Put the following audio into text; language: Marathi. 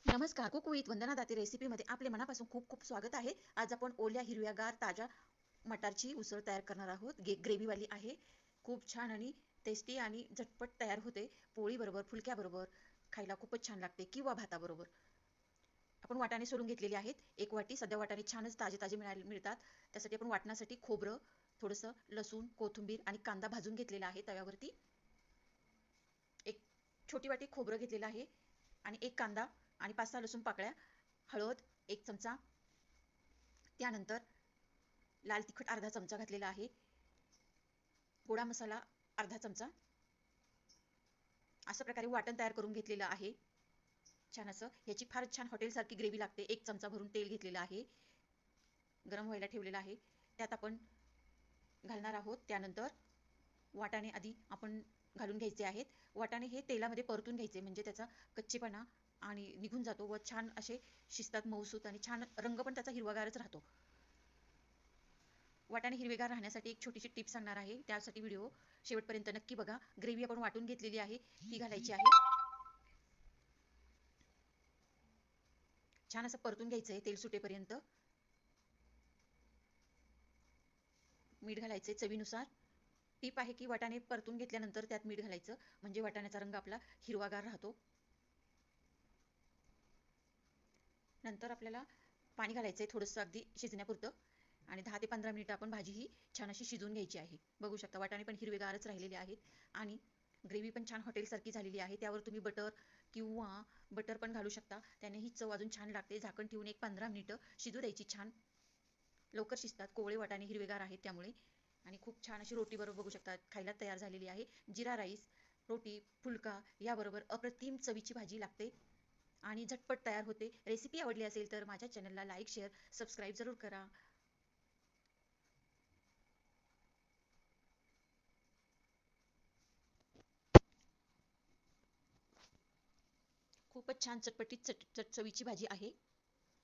नमस्कार, कुक विथ वंदना दाते रेसिपीमध्ये आपले मनापासून खूप खूप स्वागत आहे. आज आपण ओल्या हिरव्यागार ताज्या मटारची उसळ तयार करणार आहोत. ग्रेव्हीवाली आहे. खूप छान आणि टेस्टी आणि झटपट तयार होते. पोळीबरोबर, फुलक्याबरोबर खायला खूपच छान लागते किंवा भाताबरोबर. आपण वाटाणे सोलून घेतलेले आहेत. एक वाटी. सध्या वाटाणे छानच ताजे ताजे मिळतात. त्यासाठी आपण वाटण्यासाठी खोबरं, थोडंसं लसूण, कोथिंबीर आणि कांदा भाजून घेतलेला आहे तव्यावरती. एक छोटी वाटी खोबरं घेतलेलं आहे आणि एक कांदा आणि 5-6 लसूण पाकळ्या, हळद 1 चमचा, त्यानंतर लाल तिखट अर्धा चमचा घातलेला आहे, गोडा मसाला अर्धा चमचा. अशा प्रकारे वाटण तयार करून घेतलेलं आहे. छान असं याची फार छान हॉटेलसारखी ग्रेव्ही लागते. 1 चमचा भरून तेल घेतलेलं आहे, गरम व्हायला ठेवलेलं आहे. त्यात आपण घालणार आहोत. त्यानंतर वाटाणे आधी आपण घालून घ्यायचे आहेत. वाटाणे हे तेलामध्ये परतून घ्यायचे, म्हणजे त्याचा कच्चेपणा आणि निघून जातो व छान असे शिजतात मऊसूत आणि छान रंग पण त्याचा हिरवागारच राहतो. वाटाणे हिरवेगार राहण्यासाठी एक छोटीशी टिप सांगणार आहे. त्यासाठी व्हिडिओ शेवटपर्यंत नक्की बघा. ग्रेव्ही आपण वाटून घेतलेली आहे ती घालायची आहे. छान असं परतून घ्यायचं आहे तेल सुटेपर्यंत. मीठ घालायचे चवीनुसार. टिप आहे की वाटाणे परतून घेतल्यानंतर त्यात मीठ घालायचं, म्हणजे वाटाण्याचा रंग आपला हिरवागार राहतो. नंतर आपल्याला पाणी घालायचं आहे थोडंसं, अगदी शिजण्यापुरतं, आणि 10 ते 15 मिनिटं आपण भाजी ही छान अशी शिजवून घ्यायची आहे. बघू शकता वाटाणे पण हिरवेगारच राहिलेले आहेत आणि ग्रेव्ही पण छान हॉटेलसारखी झालेली आहे. त्यावर तुम्ही बटर किंवा बटर पण घालू शकता. त्याने ही चव अजून छान लागते. झाकण ठेवून एक 15 मिनिटं शिजू द्यायची. छान लवकर शिजतात. कोवळे वाटाणे हिरवेगार आहेत त्यामुळे. आणि खूप छान अशी रोटी बरोबर बघू शकता खायला तयार झालेली आहे. जिरा राईस, रोटी, फुलका याबरोबर अप्रतिम चवीची भाजी लागते आणि झटपट तयार होते. रेसिपी आवडली असेल तर माझ्या चॅनलला लाईक, शेअर, सबस्क्राईब जरूर करा. खूपच छान चटपटीत चवीची भाजी आहे.